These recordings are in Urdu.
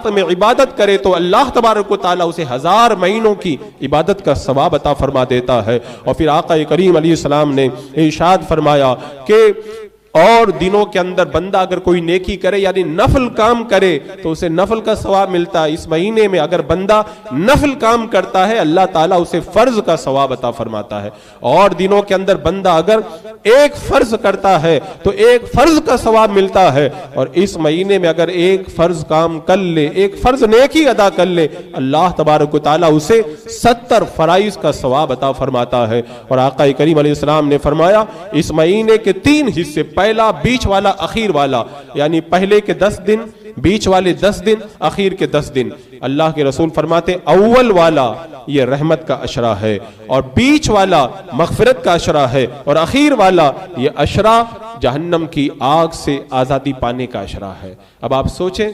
رات میں عبادت کرے تو اللہ تبارک و تعالیٰ اسے 1000 مہینوں کی عبادت کا ثواب عطا فرما دیتا ہے۔ اور پھر آقا کریم علیہ السلام نے ارشاد فرمایا کہ اور دنوں کے اندر بندہ اگر کوئی نیکی کرے یعنی نفل کام کرے تو اسے نفل کا ثواب ملتا ہے۔ اس مہینے میں اگر بندہ نفل کام کرتا ہے اللہ تعالیٰ اسے فرض کا ثواب عطا فرماتا ہے، اور دنوں کے اندر بندہ اگر ایک فرض کرتا ہے تو ایک فرض کا ثواب ملتا ہے، اور اس مہینے میں اگر ایک فرض کام کر لے، ایک فرض نیکی ادا کر لے، اللہ تبارک و تعالیٰ اسے 70 فرائض کا ثواب عطا فرماتا ہے۔ اور آقا کریم علیہ السلام نے فرمایا اس مہینے کے 3 حصے، پہلا بیچ والا اخیر والا، یعنی پہلے کے 10 دن، بیچ والے 10 دن، اخیر کے 10 دن، اللہ کے رسول فرماتے اول والا یہ رحمت کا عشرہ ہے، اور بیچ والا مغفرت کا عشرہ ہے، اور اخیر والا یہ عشرہ جہنم کی آگ سے آزادی پانے کا عشرہ ہے۔ اب آپ سوچیں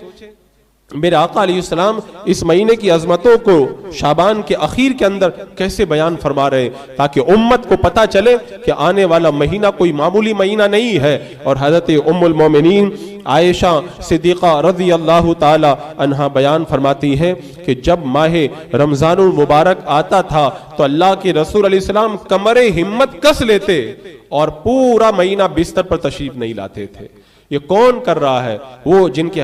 میرے آقا علیہ السلام اس مہینے کی عظمتوں کو شعبان کے اخیر کے اندر کیسے بیان فرما رہے ہیں تاکہ امت کو پتا چلے کہ آنے والا مہینہ کوئی معمولی مہینہ نہیں ہے۔ اور حضرت ام المومنین عائشہ صدیقہ رضی اللہ تعالی عنہا بیان فرماتی ہیں کہ جب ماہ رمضان المبارک آتا تھا تو اللہ کے رسول علیہ السلام کمر ہمت کس لیتے اور پورا مہینہ بستر پر تشریف نہیں لاتے تھے۔ یہ کون کر رہا ہے؟ وہ جن کے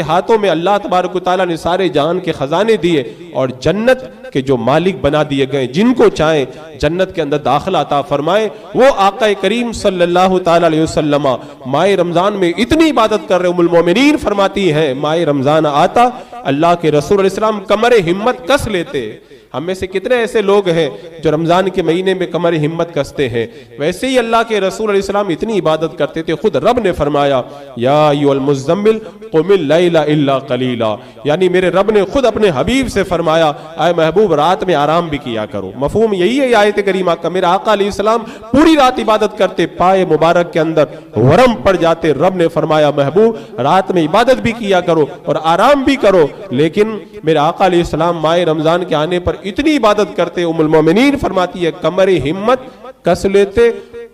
ہاتھوں میں اللہ تبارک و تعالیٰ نے سارے جہان کے خزانے دیے اور جنت کے جو مالک بنا دیے گئے، جن کو چاہیں جنت کے اندر داخلہ عطا فرمائے، وہ آقا کریم صلی اللہ تعالی علیہ وسلم ماہ رمضان میں اتنی عبادت کر رہے۔ ام المومنین فرماتی ہیں ماہ رمضان آتا اللہ کے رسول علیہ السلام کمر ہمت کس لیتے۔ ہم میں سے کتنے ایسے لوگ ہیں جو رمضان کے مہینے میں کمر ہمت کستے ہیں؟ ویسے ہی اللہ کے رسول علیہ السلام اتنی عبادت کرتے تھے، خود رب نے فرمایا یا ایھا المزمل قم اللیل الا قلیلا، یعنی میرے رب نے خود اپنے حبیب سے فرمایا اے محبوب رات میں آرام بھی کیا کرو۔ مفہوم یہی ہے آیت کریمہ کا۔ میرے آقا علیہ السلام پوری رات عبادت کرتے، پائے مبارک کے اندر ورم پڑ جاتے، رب نے فرمایا محبوب رات میں عبادت بھی کیا کرو اور آرام بھی کرو۔ لیکن میرے آقا علیہ السلام ماہ رمضان کے آنے پر اتنی عبادت کرتے، ام المومنین فرماتی ہے کمر ہمت کس لیتے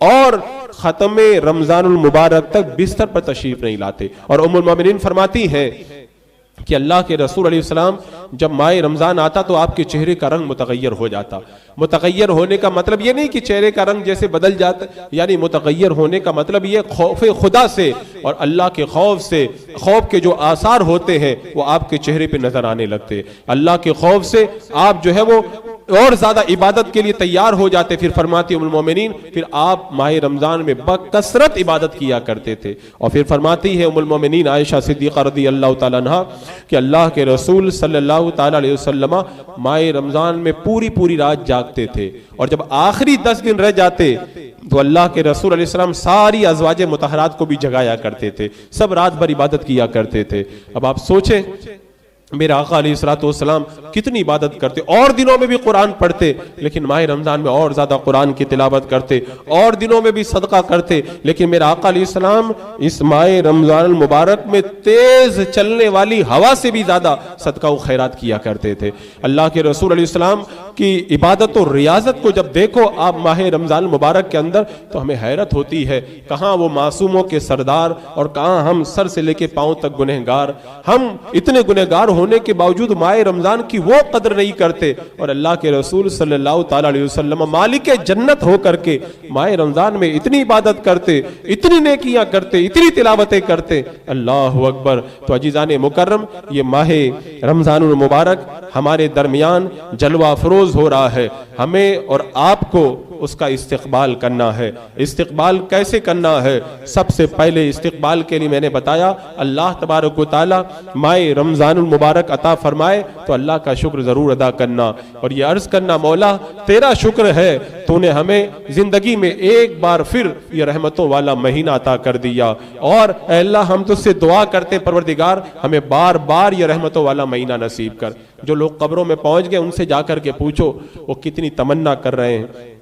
اور ختم رمضان المبارک تک بستر پر تشریف نہیں لاتے۔ اور ام المومنین فرماتی ہیں کہ اللہ کے رسول علیہ السلام جب ماہ رمضان آتا تو آپ کے چہرے کا رنگ متغیر ہو جاتا۔ متغیر ہونے کا مطلب یہ نہیں کہ چہرے کا رنگ جیسے بدل جاتا، یعنی متغیر ہونے کا مطلب یہ خوف خدا سے اور اللہ کے خوف سے، خوف کے جو آثار ہوتے ہیں وہ آپ کے چہرے پہ نظر آنے لگتے۔ اللہ کے خوف سے آپ جو ہے وہ اور زیادہ عبادت کے لیے تیار ہو جاتے۔ پھر فرماتی ام المومنین پھر آپ ماہ رمضان میں بکثرت عبادت کیا کرتے تھے۔ اور پھر فرماتی ہے ام المومنین عائشہ صدیقہ رضی اللہ تعالیٰ عنہا کہ اللہ کے رسول صلی اللہ تعالیٰ علیہ وسلم ماہ رمضان میں پوری رات جاگتے تھے، اور جب آخری 10 دن رہ جاتے تو اللہ کے رسول علیہ السلام ساری ازواج مطہرات کو بھی جگایا کرتے تھے، سب رات بھر عبادت کیا کرتے تھے۔ اب آپ سوچیں میرے آقا علیہ السلام کتنی عبادت کرتے، اور دنوں میں بھی قرآن پڑھتے لیکن ماہ رمضان میں اور زیادہ قرآن کی تلاوت کرتے، اور دنوں میں بھی صدقہ کرتے، لیکن میرے آقا علیہ السلام اس ماہ رمضان المبارک میں تیز چلنے والی ہوا سے بھی زیادہ صدقہ و خیرات کیا کرتے تھے۔ اللہ کے رسول علیہ السلام کی عبادت و ریاضت کو جب دیکھو آپ ماہ رمضان المبارک کے اندر تو ہمیں حیرت ہوتی ہے، کہاں وہ معصوموں کے سردار اور کہاں ہم سر سے لے کے پاؤں تک گنہگار۔ ہم اتنے گنہگار ہونے کے باوجود ماہ رمضان کی وہ قدر نہیں کرتے، اور اللہ کے رسول صلی اللہ تعالی علیہ وسلم مالک جنت ہو کر کے ماہ رمضان میں اتنی عبادت کرتے، اتنی نیکیاں کرتے، اتنی تلاوتیں کرتے۔ اللہ اکبر۔ تو عزیزان مکرم یہ ماہ رمضان المبارک ہمارے درمیان جلوہ افروز ہو رہا ہے، ہمیں اور آپ کو اس کا استقبال کرنا ہے۔ استقبال کیسے کرنا ہے؟ سب سے پہلے استقبال کے لیے میں نے بتایا اللہ تبارک و تعالی ماہ رمضان المبارک عطا فرمائے تو اللہ کا شکر ضرور ادا کرنا، اور یہ عرض کرنا مولا تیرا شکر ہے تو نے ہمیں زندگی میں ایک بار پھر یہ رحمتوں والا مہینہ عطا کر دیا، اور اے اللہ ہم تجھ سے دعا کرتے پروردگار ہمیں بار بار یہ رحمتوں والا مہینہ نصیب کر۔ جو لوگ قبروں میں پہنچ گئے ان سے جا کر کے پوچھو وہ کتنی تمنا کر رہے ہیں،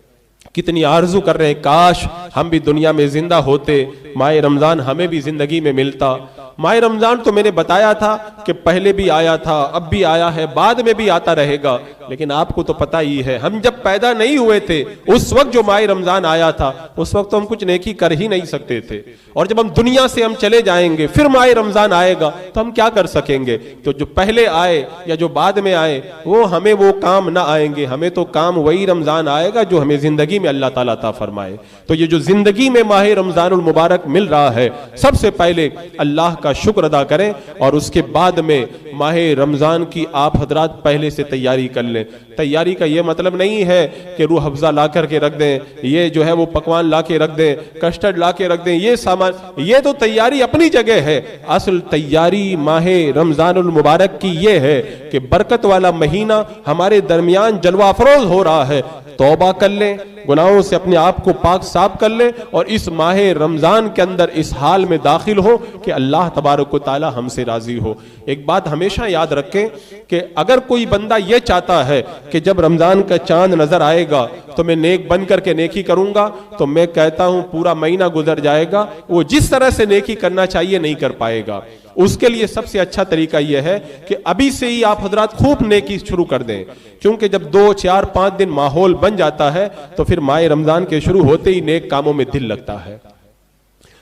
کتنی آرزو کر رہے ہیں کاش ہم بھی دنیا میں زندہ ہوتے، ماہ رمضان ہمیں بھی زندگی میں ملتا۔ ماہ رمضان تو میں نے بتایا تھا کہ پہلے بھی آیا تھا، اب بھی آیا ہے، بعد میں بھی آتا رہے گا، لیکن آپ کو تو پتہ ہی ہے ہم جب پیدا نہیں ہوئے تھے اس وقت جو ماہ رمضان آیا تھا اس وقت تو ہم کچھ نیکی کر ہی نہیں سکتے تھے، اور جب ہم دنیا سے ہم چلے جائیں گے پھر ماہ رمضان آئے گا تو ہم کیا کر سکیں گے؟ تو جو پہلے آئے یا جو بعد میں آئے وہ ہمیں وہ کام نہ آئیں گے، ہمیں تو کام وہی رمضان آئے گا جو ہمیں زندگی میں اللہ تعالیٰ عطا فرمائے۔ تو یہ جو زندگی میں ماہ رمضان المبارک مل رہا ہے، سب سے پہلے اللہ کا شکر ادا کریں، اور اس کے بعد میں ماہ رمضان کی آپ حضرات پہلے سے تیاری کر لیں۔ تیاری کا یہ مطلب نہیں ہے کہ روح افزا لا کر کے رکھ دیں، یہ جو ہے وہ پکوان لا کے رکھ دیں، کسٹرڈ لا کے رکھ دیں، یہ سامان، یہ تو تیاری اپنی جگہ ہے۔ اصل تیاری ماہ رمضان المبارک کی یہ ہے کہ برکت والا مہینہ ہمارے درمیان جلوہ افروز ہو رہا ہے، توبہ کر لیں، گناہوں سے اپنے آپ کو پاک صاف کر لیں، اور اس ماہ رمضان کے اندر اس حال میں داخل ہو کہ اللہ تبارک و تعالی ہم سے راضی ہو۔ ایک بات ہمیشہ یاد رکھیں کہ اگر کوئی بندہ یہ چاہتا ہے کہ جب رمضان کا چاند نظر آئے گا تو میں نیک بن کر کے نیکی کروں گا، تو میں کہتا ہوں پورا مہینہ گزر جائے گا، وہ جس طرح سے نیکی کرنا چاہیے نہیں کر پائے گا۔ اس کے لیے سب سے اچھا طریقہ یہ ہے کہ ابھی سے ہی آپ حضرات خوب نیکی شروع کر دیں، کیونکہ جب 2 4 5 دن ماحول بن جاتا ہے تو پھر ماہ رمضان کے شروع ہوتے ہی نیک کاموں میں دل لگتا ہے۔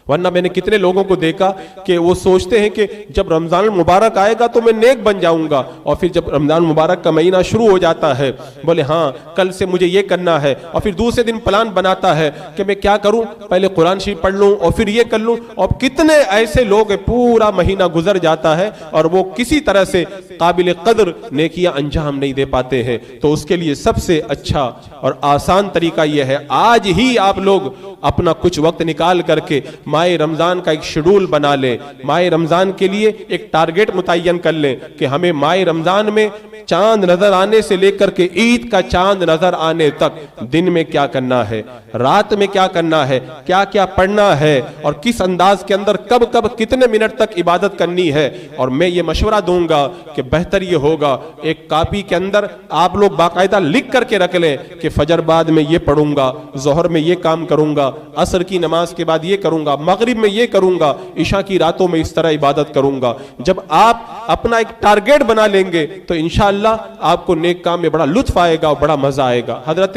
ورنہ میں نے کتنے لوگوں کو دیکھا کہ وہ سوچتے ہیں کہ جب رمضان المبارک آئے گا تو میں نیک بن جاؤں گا، اور پھر جب رمضان مبارک کا مہینہ شروع ہو جاتا ہے بولے ہاں کل سے مجھے یہ کرنا ہے، اور پھر دوسرے دن پلان بناتا ہے کہ میں کیا کروں، پہلے قرآن شریف پڑھ لوں اور پھر یہ کر لوں، اور کتنے ایسے لوگ پورا مہینہ گزر جاتا ہے اور وہ کسی طرح سے قابل قدر نیکیاں انجام نہیں دے پاتے ہیں۔ تو اس کے لیے سب سے اچھا اور آسان طریقہ یہ ہے آج ہی آپ لوگ اپنا کچھ وقت نکال کر کے ماہ رمضان کا ایک شیڈول بنا لیں، ماہ رمضان کے لیے ایک ٹارگٹ متعین کر لیں کہ ہمیں ماہ رمضان میں چاند نظر آنے سے لے کر کے عید کا چاند نظر آنے تک دن میں کیا کرنا ہے، رات میں کیا کرنا ہے، کیا کیا پڑھنا ہے، اور کس انداز کے اندر کب کب کتنے منٹ تک عبادت کرنی ہے۔ اور میں یہ مشورہ دوں گا کہ بہتر یہ ہوگا ایک کاپی کے اندر آپ لوگ باقاعدہ لکھ کر کے رکھ لیں کہ فجر بعد میں یہ پڑھوں گا، ظہر میں یہ کام کروں گا، عصر کی نماز کے بعد یہ کروں گا، مغرب میں یہ کروں گا، عشاء کی راتوں میں اس طرح عبادت کروں گا۔ جب آپ اپنا ایک ٹارگٹ بنا لیں گے تو انشاءاللہ آپ کو نیک کام میں بڑا لطف آئے گا اور بڑا مزہ آئے گا۔ حضرت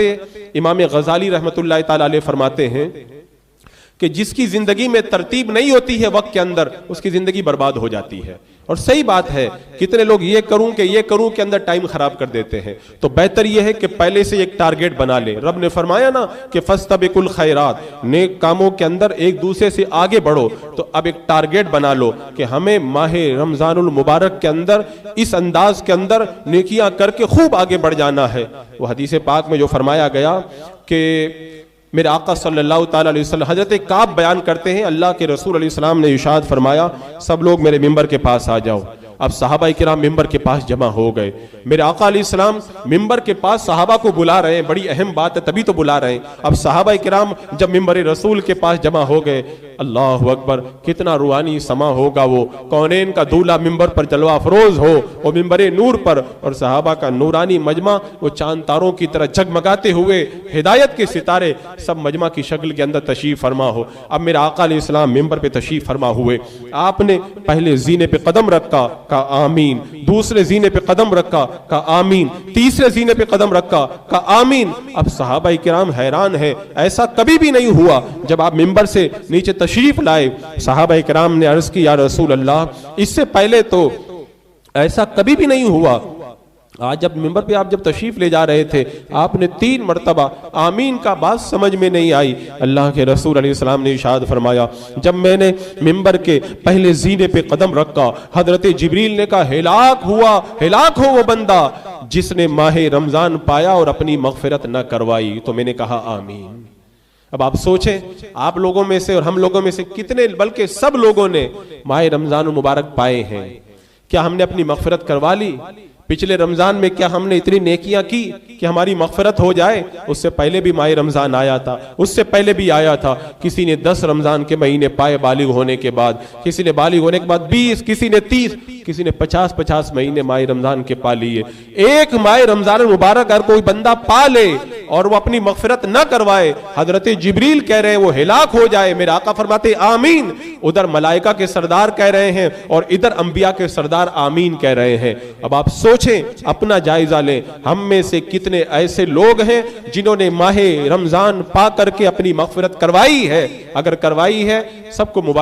امام غزالی رحمۃ اللہ تعالی علیہ فرماتے ہیں کہ جس کی زندگی میں ترتیب نہیں ہوتی ہے وقت کے اندر اس کی زندگی برباد ہو جاتی ہے، اور صحیح بات ہے، کتنے لوگ یہ کروں کے اندر ٹائم خراب کر دیتے ہیں۔ تو بہتر یہ ہے کہ پہلے سے ایک ٹارگٹ بنا لیں۔ رب نے فرمایا نا کہ فاستبقوا الخیرات، نیک کاموں کے اندر ایک دوسرے سے آگے بڑھو، تو اب ایک ٹارگٹ بنا لو کہ ہمیں ماہ رمضان المبارک کے اندر اس انداز کے اندر نیکیاں کر کے خوب آگے بڑھ جانا ہے۔ وہ حدیث پاک میں جو فرمایا گیا کہ میرے آقا صلی اللہ تعالیٰ علیہ وسلم، حضرت کعب بیان کرتے ہیں اللہ کے رسول علیہ السلام نے ارشاد فرمایا سب لوگ میرے ممبر کے پاس آ جاؤ۔ اب صحابہ کرام ممبر کے پاس جمع ہو گئے، میرے آقا علیہ السلام ممبر کے پاس صحابہ کو بلا رہے ہیں، بڑی اہم بات ہے تبھی تو بلا رہے ہیں۔ اب صحابہ کرام جب ممبر رسول کے پاس جمع ہو گئے، اللہ اکبر، کتنا روحانی سما ہوگا، وہ کونین کا دولہ ممبر پر جلوہ افروز ہو، وہ ممبر نور پر، اور صحابہ کا نورانی مجمع وہ چاند تاروں کی طرح جگمگاتے ہوئے ہدایت کے ستارے سب مجمع کی شکل کے اندر تشریف فرما ہو۔ اب میرے آقا علیہ السلام ممبر پہ تشریف فرما ہوئے، آپ نے پہلے زینے پہ قدم رکھا، کہا آمین، دوسرے زینے پہ قدم رکھا، کہا آمین، تیسرے زینے پہ قدم رکھا، کہا آمین۔ اب صحابہ کرام حیران ہیں، ایسا کبھی بھی نہیں ہوا جب آپ ممبر سے نیچے تشریف لائے۔ صحابہ کرام نے عرض کی یا رسول اللہ، اس سے پہلے تو ایسا کبھی بھی نہیں ہوا، آج جب ممبر پہ آپ جب تشریف لے جا رہے تھے آپ نے 3 مرتبہ آمین کا بات سمجھ میں نہیں آئی۔ اللہ کے رسول علیہ السلام نے ارشاد فرمایا جب میں نے ممبر کے پہلے زینے پہ قدم رکھا، حضرت جبریل نے کہا ہلاک ہو وہ بندہ جس نے ماہ رمضان پایا اور اپنی مغفرت نہ کروائی۔ تو میں نے کہا آمین۔ اب آپ سوچیں، آپ لوگوں میں سے اور ہم لوگوں میں سے کتنے، بلکہ سب لوگوں نے ماہ رمضان مبارک پائے ہیں، کیا ہم نے اپنی مغفرت کروا لی؟ پچھلے رمضان میں کیا ہم نے اتنی نیکیاں کی کہ ہماری مغفرت ہو جائے؟ اس سے پہلے بھی ماہ رمضان آیا تھا، اس سے پہلے بھی آیا تھا، کسی نے 10 رمضان کے مہینے پائے بالغ ہونے کے بعد، کسی نے بالغ ہونے کے بعد 20، کسی نے 30، کسی نے 50 مہینے ماہ رمضان کے پا لیے۔ ایک ماہ رمضان مبارک اگر کوئی بندہ پا لے اور وہ اپنی مغفرت نہ کروائے، حضرت جبریل کہہ رہے ہیں وہ ہلاک ہو جائے، میرے آقا فرماتے آمین، ادھر ملائکہ کے سردار کہہ رہے ہیں اور ادھر انبیاء کے سردار آمین کہہ رہے ہیں۔ اب آپ سوچیں، اپنا جائزہ لیں، ہم میں سے کتنے ایسے لوگ ہیں جنہوں نے ماہ رمضان پا کر کے اپنی مغفرت کروائی ہے؟ اگر کروائی ہے، سب کو مبارک